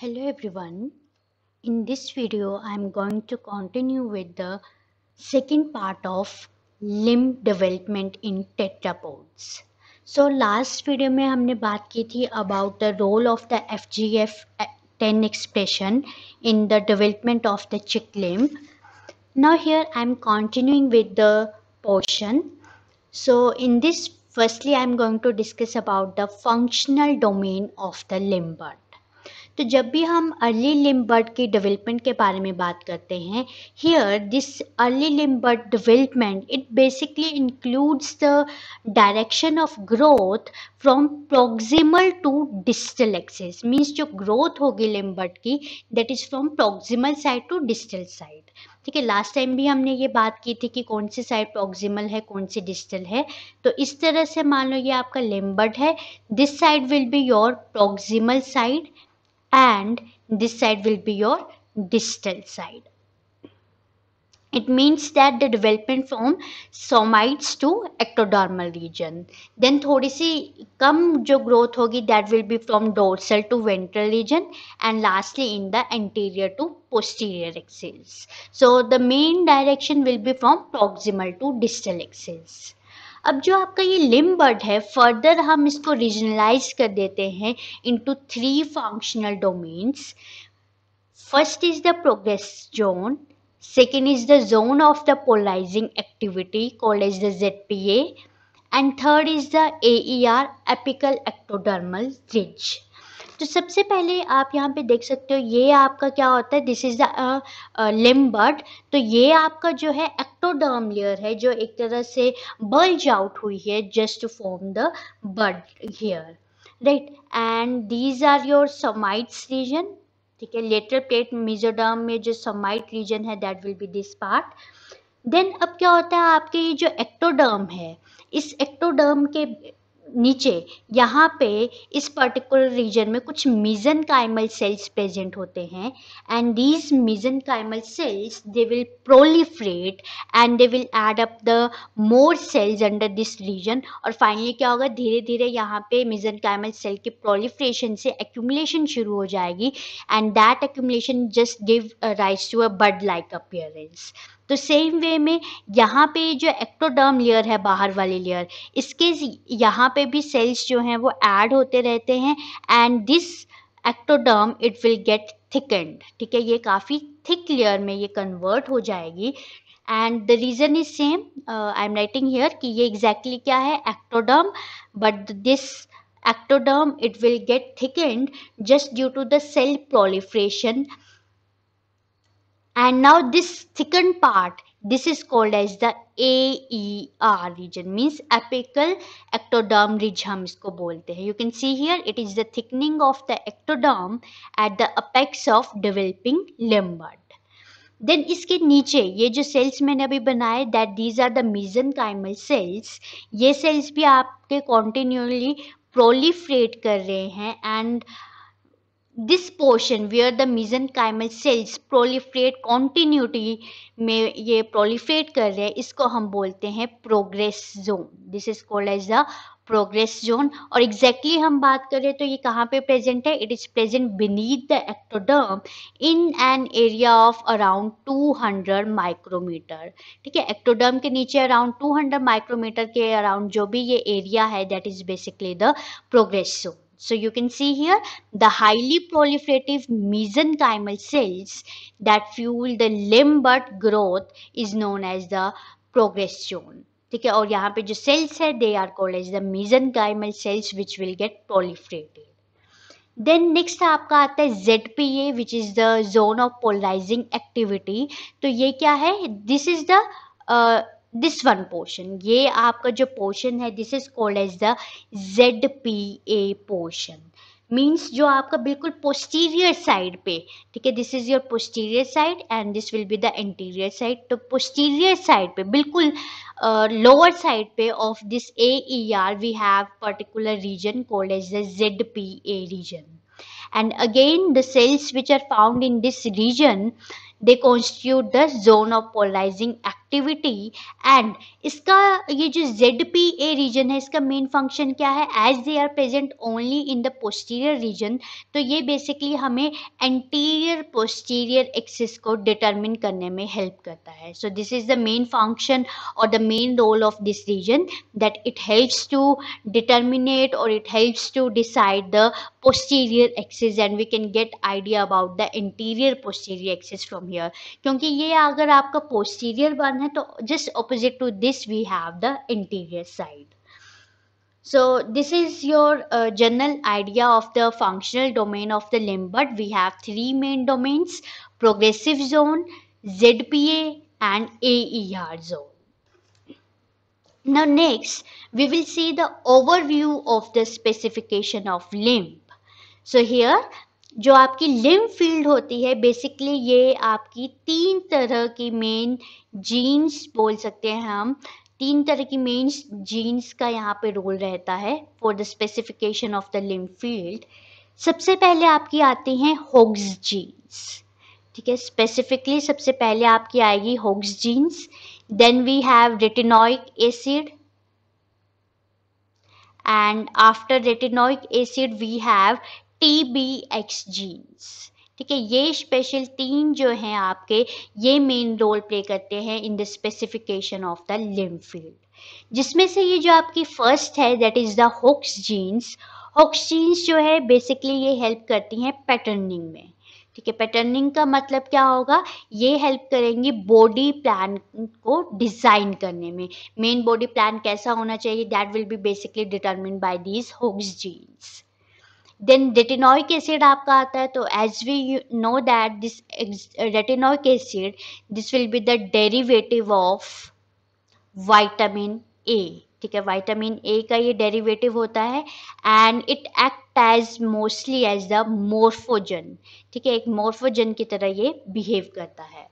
Hello everyone. In this video, I am going to continue with the second part of limb development in tetrapods. So last video में हमने बात की थी about the role of the FGF10 expression in the development of the chick limb. Now here I am continuing with the portion. So in this, firstly I am going to discuss about the functional domain of the limb bud. तो जब भी हम early limb बड के development के बारे में बात करते हैं, here this early limb bud development it basically includes the direction of growth from proximal to distal axis. Means जो ग्रोथ होगी लिम्ब बड की that is from proximal side to distal side. ठीक है, लास्ट टाइम भी हमने ये बात की थी कि कौन सी साइड प्रॉक्सिमल है, कौन सी डिस्टल है. तो इस तरह से मान लो ये आपका लिम्ब बड है, this side will be your proximal side and this side will be your distal side. It means that the development from somites to ectodermal region. Then थोड़ी सी कम जो growth होगी that will be from dorsal to ventral region and lastly in the anterior to posterior axis. So the main direction will be from proximal to distal axis. अब जो आपका ये limb बड है, further हम इसको रीजनलाइज कर देते हैं into 3 functional domains. First is the progress zone, second is the zone of the polarizing activity called as the ZPA, and third is the AER apical ectodermal ridge. तो सबसे पहले आप यहाँ पे देख सकते हो ये आपका क्या होता है, दिस इज द लिम्ब बड. तो ये आपका जो है एक्टोडर्म लेयर है जो एक तरह से बल्ज आउट हुई है just to form the bud here, right. And these are your somites region. ठीक है, लेटरल प्लेट मेसोडर्म में जो सोमाइट रीजन है that will be this part. Then अब क्या होता है आपके ये जो एक्टोडर्म है, इस एक्टोडर्म के नीचे यहाँ पे इस पर्टिकुलर रीजन में कुछ मेसेनकाइमल सेल्स प्रेजेंट होते हैं and these mesenchymal cells they will proliferate and they will add up the more cells under this region. और फाइनली क्या होगा, धीरे धीरे यहाँ पे मेसेनकाइमल सेल के प्रोलिफरेशन से एक्यूमुलेशन शुरू हो जाएगी and that accumulation just give rise to a bud like appearance. तो सेम वे में यहाँ पे जो एक्टोडर्म लेयर है, बाहर वाली लेयर, इसके यहाँ पे भी सेल्स जो हैं वो ऐड होते रहते हैं and this ectoderm it will get thickened. ठीक है, ये काफ़ी थिक लेयर में ये कन्वर्ट हो जाएगी and the reason is same. I am writing here कि ये एग्जैक्टली क्या है, ectoderm, but this ectoderm it will get thickened just due to the cell proliferation. And now this thickened part, this is called as the AER region, means apical ectoderm ridge हम इसको बोलते हैं. You can see here it is the thickening of the ectoderm at the apex of developing limb bud. Then इसके नीचे ये जो cells मैंने अभी बनाए that these are the mesenchymal cells, ये सेल्स भी आपके कॉन्टिन्यूअली प्रोलिफरेट कर रहे हैं and this portion where the mesenchymal cells proliferate continuity में ये प्रोलिफरेट कर रहे हैं, इसको हम बोलते हैं progress zone. This is called as the progress zone. और एग्जैक्टली हम बात करें तो ये कहाँ पे प्रेजेंट है, it is present beneath the ectoderm in an area of around 200 micrometer. ठीक है, एक्टोडर्म के नीचे अराउंड 200 माइक्रोमीटर के अराउंड जो भी ये एरिया है that is basically the progress zone. So you can see here the highly proliferative mesenchymal cells that fuel the limb bud growth is known as the progress zone. ठीक है, और यहाँ पे जो cells है they are called as the mesenchymal cells which will get proliferated. Then next आपका आता है ZPA which is the zone of polarizing activity. तो ये क्या है, this is the this one portion, ये आपका जो पोर्शन है this is called as the ZPA portion. Means जो आपका बिल्कुल पोस्टीरियर साइड पे, ठीक है, this is your posterior side and this will be the anterior side. तो पोस्टीरियर साइड पे बिल्कुल लोअर साइड पे of this AER we have particular region called as the ZPA region. And again the cells which are found in this region they constitute the zone of polarizing activity and इसका ये जो ZPA reason है इसका main function क्या है, as they are present only in the posterior region, तो ये basically हमें एंटीरियर पोस्टीरियर एक्सिस को डिटरमिन करने में हेल्प करता है. So this is the main function or the main role of this region, that it helps to determinate or it helps to decide the posterior axis, and we can get idea about the anterior posterior axis from here. क्योंकि ये अगर आपका posterior one है तो just opposite to this we have the anterior side. So this is your general idea of the functional domain of the limb, but we have three main domains: progressive zone, ZPA and AER zone. Now next we will see the overview of the specification of limb. So here जो आपकी limb field होती है basically ये आपकी तीन तरह की main jeans बोल सकते हैं हम, तीन तरह की मेन जीन्स का यहाँ पे रोल रहता है for the specification of the limb field. सबसे पहले आपकी आती हैं होग्स जीन्स, ठीक है, स्पेसिफिकली सबसे पहले आपकी आएगी होग्स jeans. Then we have retinoic acid, and after retinoic acid we have TBX genes. ठीक है, ये स्पेशल तीन जो हैं आपके ये मेन रोल प्ले करते हैं in the specification of the limb field. जिसमें से ये जो आपकी फर्स्ट है that is the hox genes. Hox genes जो है बेसिकली ये हेल्प करती हैं पैटर्निंग में. ठीक है, पैटर्निंग का मतलब क्या होगा, ये हेल्प करेंगी बॉडी प्लान को डिजाइन करने में. मेन बॉडी प्लान कैसा होना चाहिए that will be basically determined by these Hox genes. Then retinoic acid आपका आता है, तो as we know that this retinoic acid this will be the derivative of vitamin A. ठीक है, विटामिन ए का ये डेरिवेटिव होता है and it act as mostly as the morphogen. ठीक है, एक मोर्फोजन की तरह ये बिहेव करता है.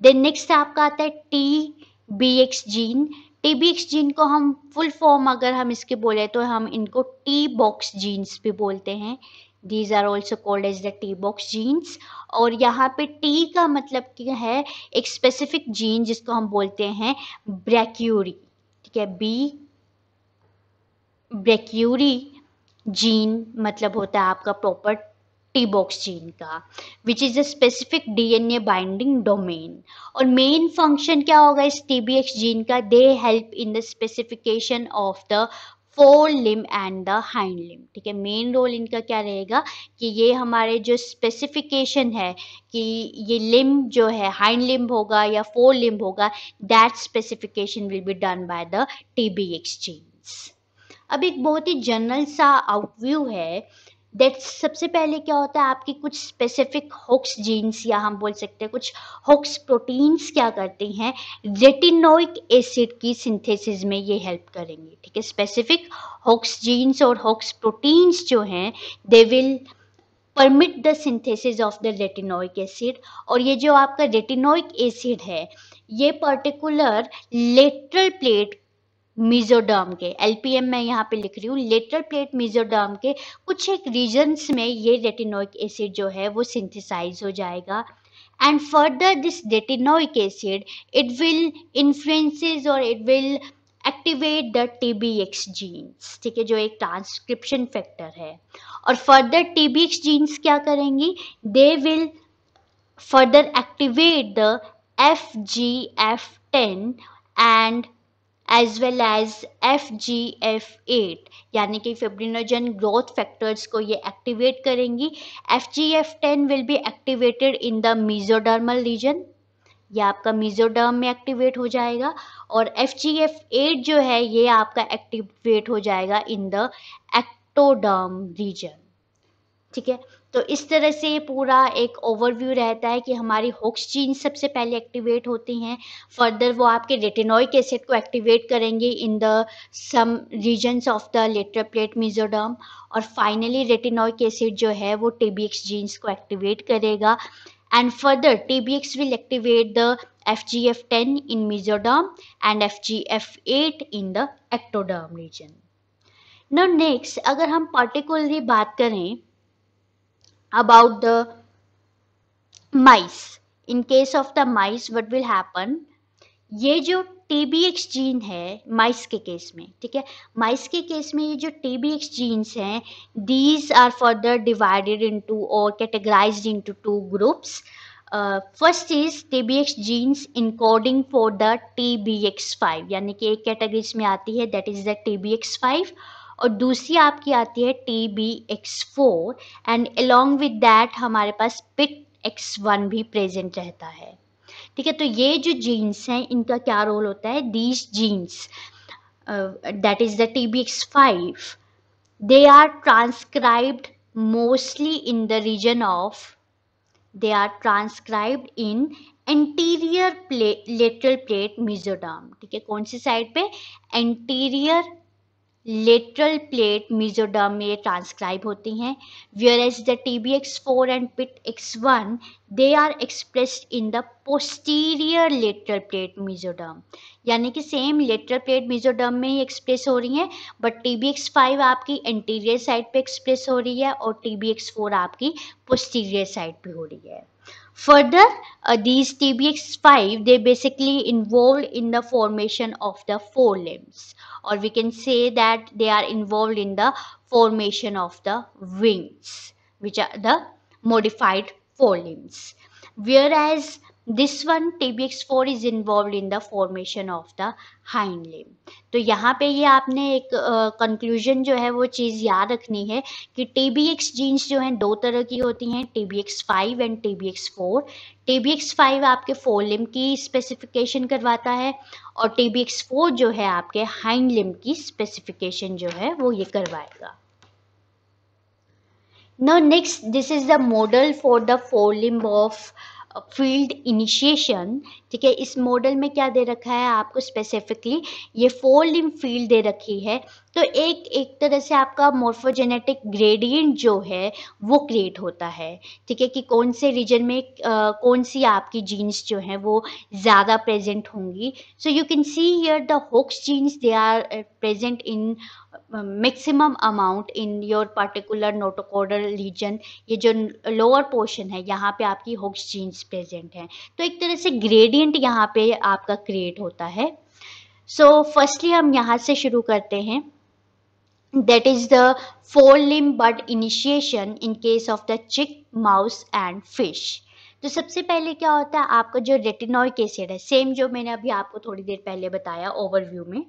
देन नेक्स्ट आपका आता है TBX जीन. TBX जीन को हम फुल फॉर्म अगर हम इसके बोले तो हम इनको टी बॉक्स जीन्स भी बोलते हैं. These are also called as the T-box genes. और यहाँ पे T का मतलब क्या है, एक स्पेसिफिक जीन जिसको हम बोलते हैं ब्रैक्यूरी. ठीक है, ब्रैक्यूरी जीन मतलब होता है आपका प्रॉपर T-box जीन का, which is a specific DNA binding domain. और मेन फंक्शन क्या होगा इस TBX जीन का, they help in the specification of the four limb and the hind limb. ठीक है, मेन रोल इनका क्या रहेगा कि ये हमारे जो स्पेसिफिकेशन है कि ये लिम्ब जो है हाइंड लिम्ब होगा या फोर लिम्ब होगा, that specification will be done by the TBX genes. अब एक बहुत ही जनरल सा आउटव्यू है दैट सबसे पहले क्या होता है आपकी कुछ स्पेसिफिक होक्स जीन्स या हम बोल सकते हैं कुछ होक्स प्रोटीन्स क्या करती हैं, रेटिनोइक एसिड की सिंथेसिस में ये हेल्प करेंगे. ठीक है, स्पेसिफिक होक्स जीन्स और होक्स प्रोटीन्स जो हैं they will permit the synthesis of the retinoic acid. और ये जो आपका रेटिनोइक एसिड है ये पर्टिकुलर लेटरल प्लेट मीजोडर्म के, LPM मैं यहाँ पे लिख रही हूँ, लेटरल प्लेट मीजोडर्म के कुछ एक रीजन्स में ये रेटिनोइक एसिड जो है वो सिंथेसाइज हो जाएगा. And further this retinoic acid it will influences और it will activate the TBX genes. ठीक है, जो एक ट्रांसक्रिप्शन फैक्टर है. और फर्दर TBX जीन्स क्या करेंगी, they will further activate the FGF10 and as well as FGF8 यानी कि फिब्रिनोजन ग्रोथ फैक्टर्स को ये एक्टिवेट करेंगी. FGF10 will be activated in the mesodermal region, ये आपका मीजोडर्म में एक्टिवेट हो जाएगा. और FGF8 जो है ये आपका एक्टिवेट हो जाएगा इन द एक्टोडर्म रीजन. ठीक है, तो इस तरह से ये पूरा एक ओवरव्यू रहता है कि हमारी होक्स जीन सबसे पहले एक्टिवेट होती हैं, फर्दर वो आपके रेटिनोइक एसिड को एक्टिवेट करेंगे in the some regions of the lateral plate mesoderm, और फाइनली रेटिनोइक एसिड जो है वो TBX जीन्स को एक्टिवेट करेगा. And further TBX will activate the FGF10 in mesoderm and FGF8 in the ectoderm region. Now next अगर हम particularly बात करें about the mice, in case of the mice what will happen, ये जो TBX gene है माइस के case में, ठीक है, माइस के केस में ये जो TBX जीन्स हैं, these are further divided into और categorised into two groups. First is TBX genes encoding for the TBX5, यानी कि एक कैटेगरी में आती है दैट इज द TBX5, और दूसरी आपकी आती है TBX4, and along with that हमारे पास PIT-X1 भी प्रेजेंट रहता है. ठीक है, तो ये जो जीन्स हैं इनका क्या रोल होता है, these genes that is the TBX5, they are transcribed mostly in the region of, they are transcribed in anterior lateral plate mesoderm. ठीक है, कौन सी साइड पे, anterior lateral plate mesoderm में ट्रांसक्राइब होती हैं. whereas the TBX4 and PIT-X1 they are expressed in the posterior lateral plate mesoderm, यानी कि same lateral plate mesoderm में ही एक्सप्रेस हो रही हैं, बट TBX5 आपकी एंटीरियर साइड पे एक्सप्रेस हो रही है और TBX4 आपकी पोस्टीरियर साइड पे हो रही है. Further, these TBX5 they basically involved in the formation of the forelimbs, or we can say that they are involved in the formation of the wings, which are the modified forelimbs. Whereas this one TBX4 is involved in the formation of the hind limb. तो यहाँ पे ये आपने एक conclusion जो है वो चीज़ याद रखनी है कि TBX जीन्स जो हैं दो तरह की होती हैं, TBX5 एंड TBX4. TBX5 आपके फोर लिम्ब की स्पेसिफिकेशन करवाता है और TBX4 जो है आपके हाइंड लिम्ब की स्पेसिफिकेशन जो है वो ये करवाएगा. Now next, this is the model for the forelimb of field initiation. ठीक है, इस मॉडल में क्या दे रखा है आपको स्पेसिफिकली, ये फोर लिम्ब फील्ड दे रखी है. तो एक तरह से आपका मॉर्फोजेनेटिक ग्रेडियंट जो है वो क्रिएट होता है. ठीक है, कि कौन से रीजन में कौन सी आपकी जीन्स जो हैं वो ज़्यादा प्रेजेंट होंगी. So you can see here the hox genes, they are present in maximum amount in your particular notochordal region. ये जो लोअर पोर्शन है यहाँ पे आपकी होक्स जीन्स प्रेजेंट हैं. तो एक तरह से ग्रेडियंट यहाँ पे आपका क्रिएट होता है. सो फर्स्टली हम यहाँ से शुरू करते हैं. That is the forelimb bud initiation in case of the chick, mouse and fish. तो सबसे पहले क्या होता है, आपका जो रेटिनोइक एसिड है, सेम जो मैंने अभी आपको थोड़ी देर पहले बताया ओवरव्यू में,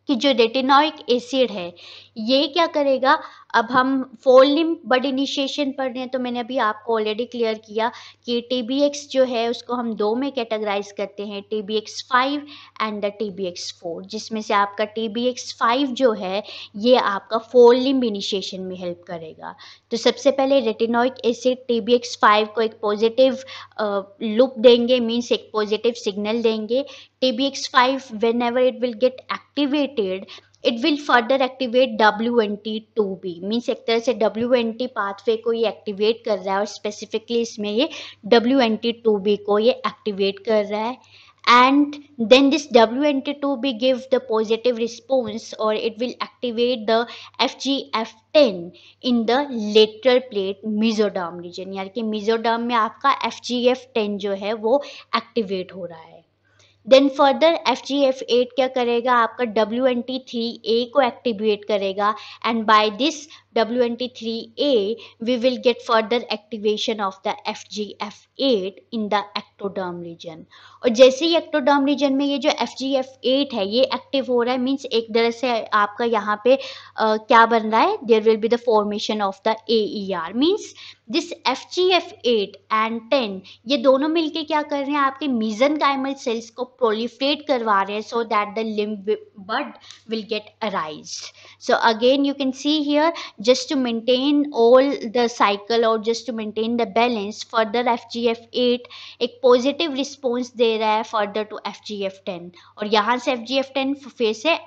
कि जो रेटिनोइक एसिड है ये क्या करेगा. अब हम फोर लिम्ब बड इनिशिएशन पढ़ रहे हैं, तो मैंने अभी आपको ऑलरेडी क्लियर किया कि TBX जो है उसको हम दो में कैटेगराइज करते हैं, TBX5 एंड द TBX4, जिसमें से आपका TBX5 जो है ये आपका फोर लिम्ब इनिशिएशन में हेल्प करेगा. तो सबसे पहले रेटिनोइक एसिड TBX5 को एक पॉजिटिव लूप देंगे, मीन्स एक पॉजिटिव सिग्नल देंगे. TBX5 whenever it will get activated, it will further activate WNT2B, means एक तरह से WNT पाथवे को ये एक्टिवेट कर रहा है और स्पेसिफिकली इसमें ये WNT2B को ये एक्टिवेट कर रहा है. And then this WNT2B give the positive response or it will activate the FGF10 in the lateral plate mesoderm region, यानी कि mesoderm में आपका FGF10 जो है वो एक्टिवेट हो रहा है. देन फर्दर FGF8 क्या करेगा, आपका WNT3A को एक्टिवेट करेगा, and by this WNT3A we will get further activation of the FGF8 in the ectoderm region. और जैसे ही ectoderm region में ये जो FGF8 है ये एक्टिव हो रहा है, मीन्स एक तरह से आपका यहाँ पे क्या बन रहा है, there will be the formation of the AER, means this FGF8 and 10 ये दोनों मिलके क्या कर रहे हैं, आपके मेसेनकाइमल सेल्स को प्रोलिफरेट करवा रहे हैं, so that the limb bud will get arised. So again you can see here, just to maintain all the cycle और just to maintain the balance, further FGF8 एक positive response दे रहा है further to FGF10, और यहाँ से FGF10 फिर से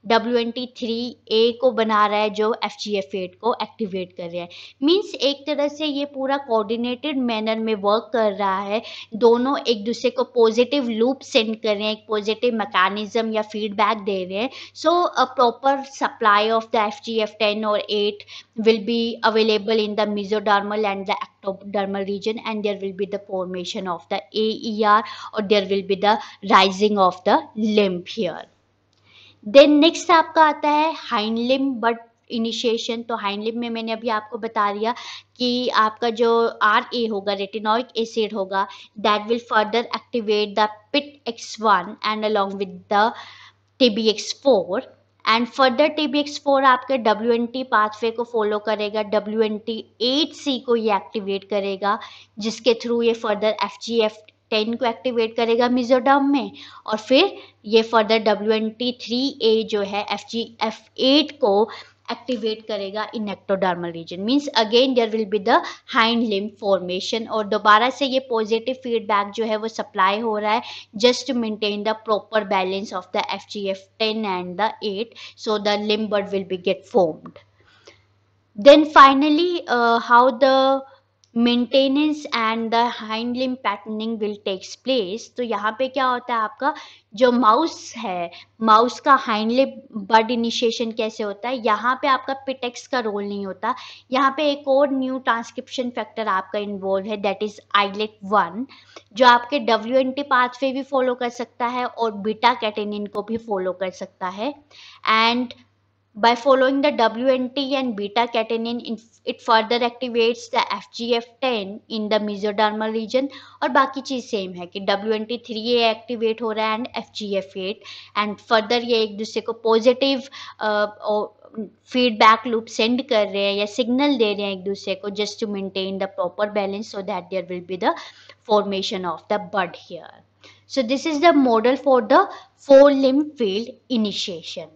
WNT3A को बना रहा है जो FGF8 को एक्टिवेट कर रहा है। मीन्स एक तरह से ये पूरा कोऑर्डिनेटेड मैनर में वर्क कर रहा है, दोनों एक दूसरे को पॉजिटिव लूप सेंड कर रहे हैं, एक पॉजिटिव मैकेनिज्म या फीडबैक दे रहे हैं। So a proper supply of the FGF10 और 8 will be available in the mesodermal and the ectodermal region, and there will be the formation of the AER, or there will be the rising of the limb here. Then next आपका आता है hind limb bud initiation. तो hind limb में मैंने अभी आपको बता दिया कि आपका जो RA होगा, रेटिनोइक एसिड होगा, that will further activate the PIT-X1 and along with the TBX4, and further TBX4 आपके WNT पाथवे को फॉलो करेगा, WNT8C को ये एक्टिवेट करेगा, जिसके थ्रू ये फर्दर FGF10 को एक्टिवेट करेगा मेसोडर्म में, और फिर ये फर्दर WNT3A जो है FGF8 को एक्टिवेट करेगा in ectodermal region. Means again there will be the hind limb formation, और दोबारा से ये पॉजिटिव फीडबैक जो है वो सप्लाई हो रहा है just to maintain the proper balance of the FGF10 and the 8, so the limb bud will be get formed. Then finally how the maintenance and the hind limb patterning will takes place. तो यहाँ पे क्या होता है, आपका जो mouse है, mouse का हाइंड लिम्ब बड इनिशिएशन कैसे होता है, यहाँ पे आपका पिटेक्स का रोल नहीं होता, यहाँ पे एक और न्यू ट्रांसक्रिप्शन फैक्टर आपका इन्वॉल्व है, दैट इज IGLIT1, जो आपके WNT पाथवे भी फॉलो कर सकता है और बीटा कैटेनिन को भी फॉलो कर सकता है। And by following the WNT and beta catenin, it further activates the FGF10 in the mesodermal region, और बाकी चीज सेम है कि WNT3A एक्टिवेट हो रहा है एंड FGF8, एंड फर्दर ये एक दूसरे को पॉजिटिव फीडबैक लूप सेंड कर रहे हैं या सिग्नल दे रहे हैं एक दूसरे को, just to maintain the proper balance so that there will be the formation of the bud here. So this is the model for the four limb field initiation.